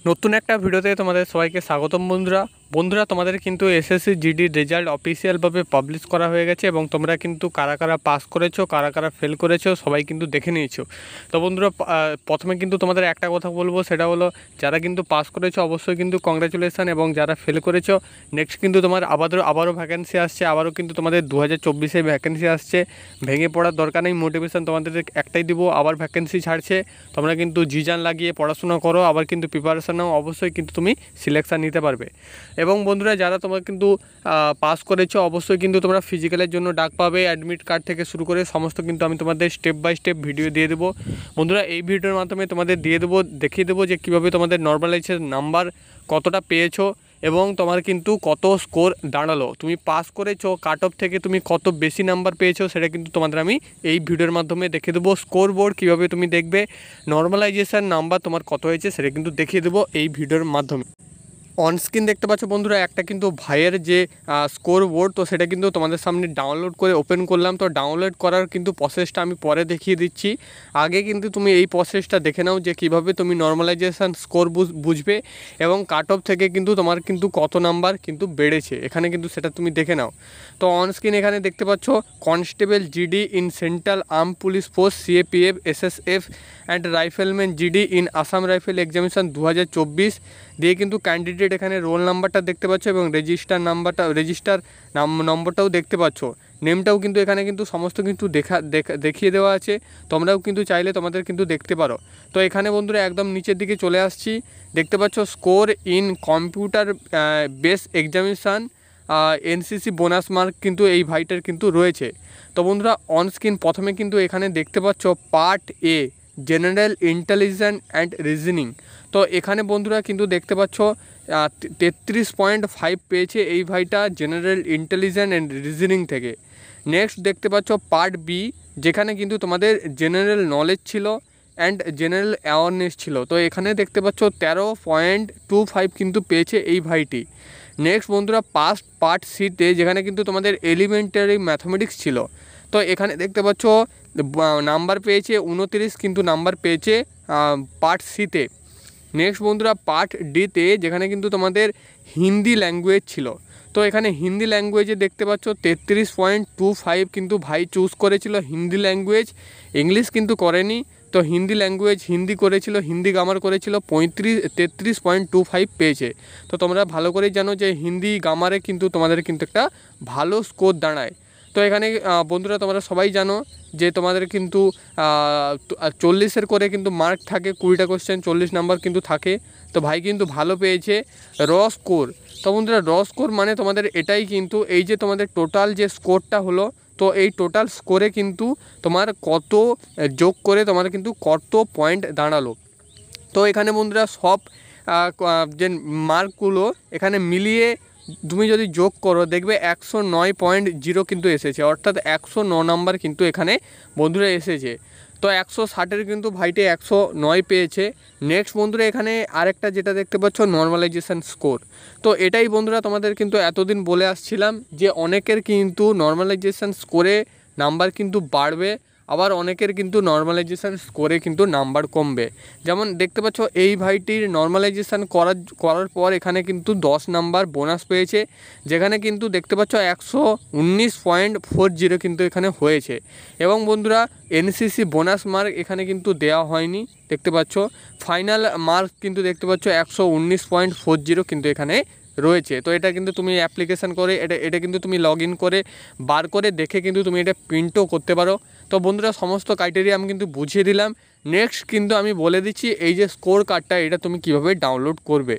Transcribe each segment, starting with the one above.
নতুন একটা ভিডিওতে তোমাদের সবাইকে স্বাগতম বন্ধুরা তোমাদের কিন্তু এসএসসি জিডির রেজাল্ট অফিসিয়ালভাবে পাবলিশ করা হয়ে গেছে এবং তোমরা কিন্তু কারা কারা পাস করেছো কারা কারা ফেল করেছো সবাই কিন্তু দেখে নিয়েছো। তো বন্ধুরা প্রথমে কিন্তু তোমাদের একটা কথা বলবো, সেটা হলো যারা কিন্তু পাস করেছো অবশ্যই কিন্তু কংগ্রাচুলেশন, এবং যারা ফেল করেছো নেক্সট কিন্তু তোমার আবারও ভ্যাকেন্সি আসছে, আবারও কিন্তু তোমাদের 2024-এ ভ্যাকেন্সি আসছে। ভেঙে পড়ার দরকার নেই, মোটিভেশন তোমাদের একটাই দিব, আবার ভ্যাকেন্সি ছাড়ছে। তোমরা কিন্তু জিজান লাগিয়ে পড়াশোনা করো, আবার কিন্তু প্রিপারেশন নাও, অবশ্যই কিন্তু তুমি সিলেকশান নিতে পারবে। এবং বন্ধুরা যারা তোমরা কিন্তু পাস করেছো অবশ্যই কিন্তু তোমরা ফিজিক্যালের জন্য ডাক পাবে, অ্যাডমিট কার্ড থেকে শুরু করে সমস্ত কিন্তু আমি তোমাদের স্টেপ বাই স্টেপ ভিডিও দিয়ে দেবো। বন্ধুরা এই ভিডিওর মাধ্যমে তোমাদের দেখিয়ে দেবো যে কীভাবে তোমাদের নর্মালাইজেশন নাম্বার কতটা পেয়েছো এবং তোমার কিন্তু কত স্কোর দাঁড়ালো, তুমি পাস করেছো কাট অফ থেকে তুমি কত বেশি নাম্বার পেয়েছো সেটা কিন্তু তোমাদের আমি এই ভিডিওর মাধ্যমে দেখিয়ে দেবো। স্কোর বোর্ড কীভাবে তুমি দেখবে, নর্মালাইজেশন নাম্বার তোমার কত হয়েছে সেটা কিন্তু দেখিয়ে দেবো এই ভিডিওর মাধ্যমে। অনস্ক্রিন দেখতে পাচ্ছ বন্ধুরা একটা কিন্তু ভাইয়ের যে স্কোর বোর্ড, তো সেটা কিন্তু তোমাদের সামনে ডাউনলোড করে ওপেন করলাম। তো ডাউনলোড করার কিন্তু প্রসেসটা আমি পরে দেখিয়ে দিচ্ছি, আগে কিন্তু তুমি এই প্রসেসটা দেখে নাও যে কীভাবে তুমি নর্মালাইজেশান স্কোর বুঝবে এবং কাট অফ থেকে কিন্তু তোমার কিন্তু কত নাম্বার কিন্তু বেড়েছে এখানে কিন্তু সেটা তুমি দেখে নাও। তো অনস্ক্রিন এখানে দেখতে পাচ্ছ constable GD in central arm police force CAPF SSF and rifleman GD in Assam rifle examination 2024 দিয়ে কিন্তু ক্যান্ডিডেট এখানে রোল নাম্বারটা দেখতে পাচ্ছ এবং রেজিস্টার নম্বরটাও দেখতে পাচ্ছ, নেমটাও কিন্তু এখানে কিন্তু সমস্ত কিন্তু দেখিয়ে দেওয়া আছে। তোমরাও কিন্তু চাইলে তোমাদের কিন্তু দেখতে পারো। তো এখানে বন্ধুরা একদম নিচের দিকে চলে আসছি, দেখতে পাচ্ছ score in computer base examination NCC bonus mark কিন্তু এই ভাইটার কিন্তু রয়েছে। তো বন্ধুরা অনস্ক্রিন প্রথমে কিন্তু এখানে দেখতে পাচ্ছ part a general intelligence and reasoning. তো এখানে বন্ধুরা কিন্তু দেখতে পাচ্ছ 33.5 পেয়েছে এই ভাইটা জেনারেল ইন্টেলিজেন্স অ্যান্ড রিজনিং থেকে। নেক্সট দেখতে পাচ্ছ পার্ট বি, যেখানে কিন্তু তোমাদের জেনারেল নলেজ ছিল অ্যান্ড জেনারেল অ্যাওয়ারনেস ছিল। তো এখানে দেখতে পাচ্ছ 13.25 কিন্তু পেয়েছে এই ভাইটি। নেক্সট বন্ধুরা পার্ট সিতে, যেখানে কিন্তু তোমাদের এলিমেন্টারি ম্যাথমেটিক্স ছিল, তো এখানে দেখতে পাচ্ছ নাম্বার পেয়েছে 29 কিন্তু নাম্বার পেয়েছে পার্ট সিতে। নেক্সট বন্ধুরা পার্ট ডিতে, যেখানে কিন্তু তোমাদের হিন্দি ল্যাঙ্গুয়েজ ছিল, তো এখানে হিন্দি ল্যাঙ্গুয়েজে দেখতে পাচ্ছ 33.25 কিন্তু ভাই চুজ করেছিল হিন্দি ল্যাঙ্গুয়েজ, ইংলিশ কিন্তু করেনি। তো হিন্দি ল্যাঙ্গুয়েজ হিন্দি করেছিল, হিন্দি গ্রামার করেছিল 33.25 পেয়েছে। তো তোমরা ভালো করেই জানো যে হিন্দি গ্রামারে কিন্তু তোমাদের কিন্তু একটা ভালো স্কোর দাঁড়ায়। তো এখানে বন্ধুরা তোমরা সবাই জানো যে তোমাদের কিন্তু 40-এর করে কিন্তু মার্ক থাকে, 20টা কোশ্চেন 40 নাম্বার কিন্তু থাকে। তো ভাই কিন্তু ভালো পেয়েছে র স্কোর। তো বন্ধুরা র স্কোর মানে তোমাদের এটাই কিন্তু এই যে তোমাদের টোটাল যে স্কোরটা হলো, তো এই টোটাল স্কোরে কিন্তু তোমার কত যোগ করে তোমার কিন্তু কত পয়েন্ট দাঁড়ালো। তো এখানে বন্ধুরা সব যে মার্কগুলো এখানে মিলিয়ে তুমি যদি যোগ করো দেখবে 109.0 কিন্তু এসেছে, অর্থাৎ 109 নাম্বার কিন্তু এখানে বন্ধুরা এসেছে। তো 160-এর কিন্তু ভাইটি 109 পেয়েছে। নেক্সট বন্ধুরা এখানে আরেকটা যেটা দেখতে পাচ্ছ নর্মালাইজেশান স্কোর। তো এটাই বন্ধুরা তোমাদের কিন্তু এতদিন বলে আসছিলাম যে অনেকের কিন্তু নর্মালাইজেশান স্কোরে নাম্বার কিন্তু বাড়বে, আবার অনেকের কিন্তু নর্মালাইজেশান স্কোরে কিন্তু নাম্বার কমবে। যেমন দেখতে পাচ্ছ এই ভাইটির নর্মালাইজেশান করার পর এখানে কিন্তু 10 নাম্বার বোনাস পেয়েছে, যেখানে কিন্তু দেখতে পাচ্ছ 119.40 কিন্তু এখানে হয়েছে। এবং বন্ধুরা এনসিসি বোনাস মার্ক এখানে কিন্তু দেওয়া হয়নি, দেখতে পাচ্ছ ফাইনাল মার্ক কিন্তু দেখতে পাচ্ছ 119.40 কিন্তু এখানে রয়েছে। তো এটা কিন্তু তুমি অ্যাপ্লিকেশান করে এটা কিন্তু তুমি লগ ইন করে বার করে দেখে কিন্তু তুমি এটা প্রিন্টও করতে পারো। তো বন্ধুরা সমস্ত ক্রাইটেরিয়া আমি কিন্তু বুঝিয়ে দিলাম। নেক্সট কিন্তু আমি বলে দিচ্ছি এই যে স্কোর কার্ডটা এটা তুমি কিভাবে ডাউনলোড করবে।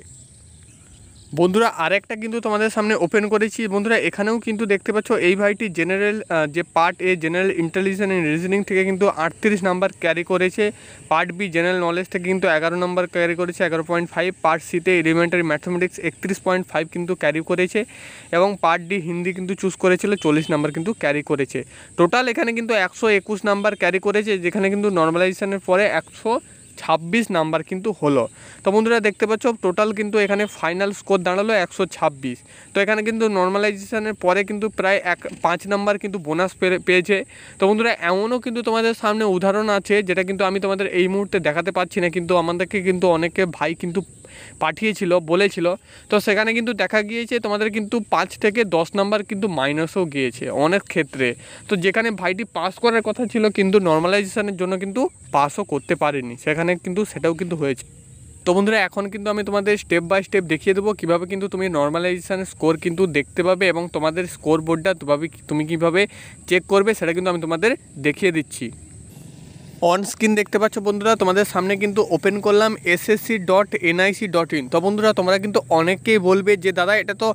বন্ধুরা আরেকটা কিন্তু তোমাদের সামনে ওপেন করেছি বন্ধুরা, এখানেও কিন্তু দেখতে পাচ্ছ এই ভাইটি জেনারেল যে part a general intelligence and reasoning থেকে কিন্তু 38 নাম্বার ক্যারি করেছে। পার্ট বি জেনারেল নলেজ থেকে কিন্তু 11 নাম্বার ক্যারি করেছে 11.5। পার্ট সিতে এলিমেন্টারি ম্যাথমেটিক্স 31.5 কিন্তু ক্যারি করেছে এবং পার্ট ডি হিন্দি কিন্তু চুজ করেছিল 40 নাম্বার কিন্তু ক্যারি করেছে। টোটাল এখানে কিন্তু 121 নাম্বার ক্যারি করেছে, যেখানে কিন্তু নর্মালাইজেশনের পরে 126 নাম্বার কিন্তু হলো। তো বন্ধুরা দেখতে পাচ্ছ টোটাল কিন্তু এখানে ফাইনাল স্কোর দাঁড়ালো 126। তো এখানে কিন্তু নর্মালাইজেশনের পরে কিন্তু প্রায় 5 নাম্বার কিন্তু বোনাস পেয়েছে। তো বন্ধুরা এমনও কিন্তু তোমাদের সামনে উদাহরণ আছে যেটা কিন্তু আমি তোমাদের এই মুহূর্তে দেখাতে পারছি না, কিন্তু আমাদেরকে কিন্তু অনেকে ভাই কিন্তু পাঠিয়েছিল বলেছিল, তো সেখানে কিন্তু দেখা গিয়েছে তোমাদের কিন্তু 5 থেকে 10 নাম্বার কিন্তু মাইনাসও গিয়েছে অনেক ক্ষেত্রে। তো যেখানে ভাইটি পাস করার কথা ছিল কিন্তু নর্মালাইজেশনের জন্য কিন্তু পাসও করতে পারেনি, সেখানে কিন্তু সেটাও কিন্তু হয়েছে। তো বন্ধুরা এখন কিন্তু আমি তোমাদের স্টেপ বাই স্টেপ দেখিয়ে দেবো কীভাবে কিন্তু তুমি নর্মালাইজেশানের স্কোর কিন্তু দেখতে পাবে এবং তোমাদের স্কোর বোর্ডটা তুমি কীভাবে চেক করবে সেটা কিন্তু আমি তোমাদের দেখিয়ে দিচ্ছি। অন স্ক্রিন দেখতে পাচ্ছ বন্ধুরা, তোমাদের সামনে কিন্তু ওপেন করলাম ssc.nic.in। তো বন্ধুরা তোমরা কিন্তু অনেকেই বলবে যে দাদা এটা তো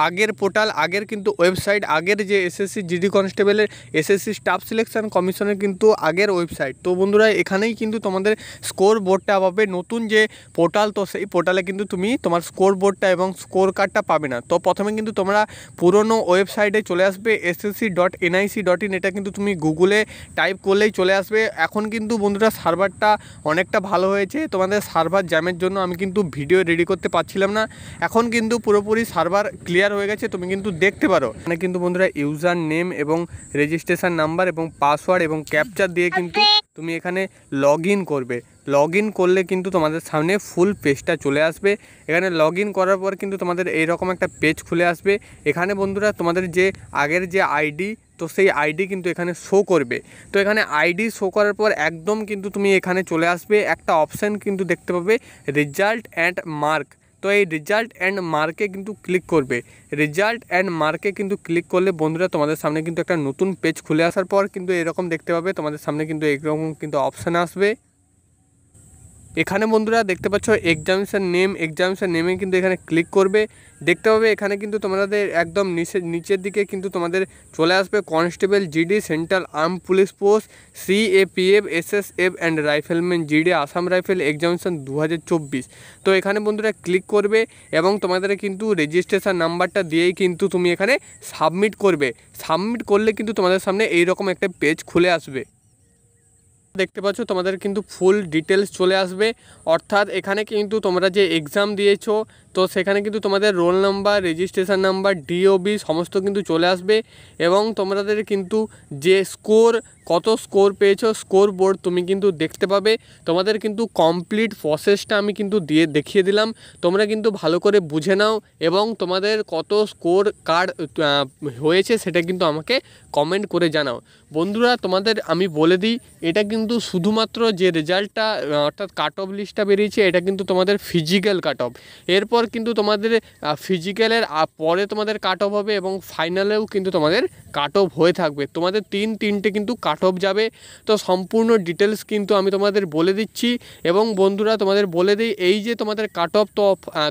আগের পোর্টাল, আগের কিন্তু ওয়েবসাইট, আগের যে এসএসসি জিডি কনস্টেবলের এসএসসি স্টাফ সিলেকশন কমিশনের কিন্তু আগের ওয়েবসাইট। তো বন্ধুরা এখানেই কিন্তু তোমাদের স্কোর বোর্ডটা পাবে, নতুন যে পোর্টাল, তো সেই পোর্টালে কিন্তু তুমি তোমার স্কোর বোর্ডটা এবং স্কোর কার্ডটা পাবে না। তো প্রথমে কিন্তু তোমরা পুরনো ওয়েবসাইটে চলে আসবে ssc.nic.in, এটা কিন্তু তুমি গুগলে টাইপ করলেই চলে আসবে। এখন কিন্তু বন্ধুরা সার্ভারটা অনেকটা ভালো হয়েছে, তোমাদের সার্ভার জ্যামের জন্য আমি কিন্তু ভিডিও রেডি করতে পারছিলাম না, এখন কিন্তু পুরোপুরি সার্ভার ক্লিয়ার হয়ে গেছে, তুমি কিন্তু দেখতে পারো। মানে কিন্তু বন্ধুরা ইউজার নেম এবং রেজিস্ট্রেশন নাম্বার এবং পাসওয়ার্ড এবং ক্যাপচার দিয়ে কিন্তু তুমি এখানে লগ ইন করবে। লগ ইন করলে কিন্তু তোমাদের সামনে ফুল পেজটা চলে আসবে। এখানে লগ ইন করার পর কিন্তু তোমাদের এইরকম একটা পেজ খুলে আসবে। এখানে বন্ধুরা তোমাদের যে আগের যে আইডি, তো সেই আইডি কিন্তু এখানে শো করবে। তো এখানে আইডি শো করার পর একদম কিন্তু তুমি এখানে চলে আসবে, একটা অপশান কিন্তু দেখতে পাবে রেজাল্ট অ্যান্ড মার্ক। তো এই রেজাল্ট অ্যান্ড মার্কে কিন্তু ক্লিক করবে। রেজাল্ট অ্যান্ড মার্কে কিন্তু ক্লিক করলে বন্ধুরা তোমাদের সামনে কিন্তু একটা নতুন পেজ খুলে আসার পর কিন্তু এরকম দেখতে পাবে, তোমাদের সামনে কিন্তু এরকম কিন্তু অপশান আসবে। এখানে বন্ধুরা দেখতে পাচ্ছ এক্সামিনেশন নেমে কিন্তু এখানে ক্লিক করবে। দেখতে পাবে এখানে কিন্তু তোমাদের একদম নিচের দিকে কিন্তু তোমাদের চলে আসবে constable GD central arm police force CAPF SSF and rifleman GD Assam rifle examination 2024। তো এখানে বন্ধুরা ক্লিক করবে এবং তোমাদের কিন্তু রেজিস্ট্রেশন নাম্বারটা দিয়েই কিন্তু তুমি এখানে সাবমিট করবে। সাবমিট করলে কিন্তু তোমাদের সামনে এইরকম একটা পেজ খুলে আসবে। দেখতে পাচ্ছ তোমাদের কিন্তু ফুল ডিটেলস চলে আসবে, অর্থাৎ এখানে কিন্তু তোমরা যে এক্সাম দিয়েছো তো সেখানে কিন্তু তোমাদের roll number, registration number, DOB সমস্ত কিন্তু চলে আসবে এবং তোমাদের কিন্তু যে স্কোর, কত স্কোর পেয়েছো স্কোর বোর্ড তুমি কিন্তু দেখতে পাবে। তোমাদের কিন্তু কমপ্লিট প্রসেসটা আমি কিন্তু দেখিয়ে দিলাম, তোমরা কিন্তু ভালো করে বুঝে নাও এবং তোমাদের কত স্কোর কার্ড হয়েছে সেটা কিন্তু আমাকে কমেন্ট করে জানাও। বন্ধুরা তোমাদের আমি বলে দিই, এটা কিন্তু শুধুমাত্র যে রেজাল্টটা অর্থাৎ কাট অফ লিস্টটা বেরিয়েছে এটা কিন্তু তোমাদের ফিজিক্যাল কাট অফ। এরপর কিন্তু তোমাদের ফিজিক্যালের পরে তোমাদের কাট অফ হবে এবং ফাইনালেও কিন্তু তোমাদের কাট অফ হয়ে থাকবে। তোমাদের তিনটে কিন্তু কাট অফ যাবে। তো সম্পূর্ণ ডিটেলস কিন্তু আমি তোমাদের বলে দিচ্ছি এবং বন্ধুরা তোমাদের বলে দিই, এই যে তোমাদের কাট অফ, তো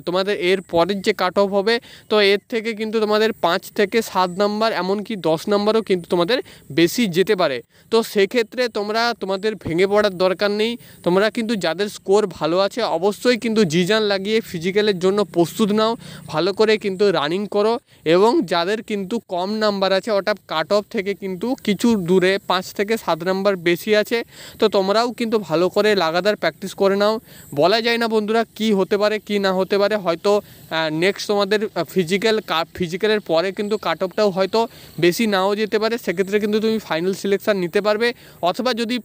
তোমাদের এর পরের যে কাট অফ হবে তো এর থেকে কিন্তু তোমাদের 5 থেকে 7 নাম্বার এমনকি 10 নাম্বারও কিন্তু তোমাদের বেশি যেতে পারে। তো সেক্ষেত্রে তোমাদের ভেঙে পড়ার দরকার নেই। তোমরা কিন্তু যাদের স্কোর ভালো আছে অবশ্যই কিন্তু জিজান লাগিয়ে ফিজিক্যালের জন্য প্রস্তুত নাও, ভালো করে কিন্তু রানিং করো এবং যাদের কিন্তু কম নাম্বার আছে অর্থাৎ কাট অফ থেকে কিন্তু কিছু দূরে 5 থেকে 7 নাম্বার বেশি আছে, তো তোমরাও কিন্তু ভালো করে লাগাতার প্র্যাকটিস করে নাও। বলা যায় না বন্ধুরা কি হতে পারে কি না হতে পারে, হয়তো নেক্সট তোমাদের ফিজিক্যালের পরে কিন্তু কাট অফটাও হয়তো বেশি নাও যেতে পারে, সেক্ষেত্রে কিন্তু তুমি ফাইনাল সিলেকশান নিতে পারবে, অথবা যদি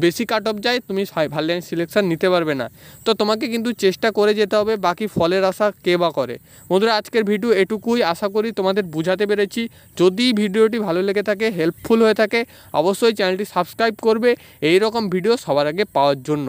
বেশি কাট অফ যায় তুমি ফাইনাল সিলেকশান নিতে পারবে না। তো তোমাকে কিন্তু চেষ্টা করে যেতে হবে, বাকি ফলের আশা কে বা করে। বন্ধুরা আজকের ভিডিও এটুকুই, আশা করি তোমাদের বুঝাতে পেরেছি। যদি ভিডিওটি ভালো লেগে থাকে, হেল্পফুল হয়ে থাকে, অবশ্যই চ্যানেলটি সাবস্ক্রাইব করবে এই রকম ভিডিও সবার আগে পাওয়ার জন্য।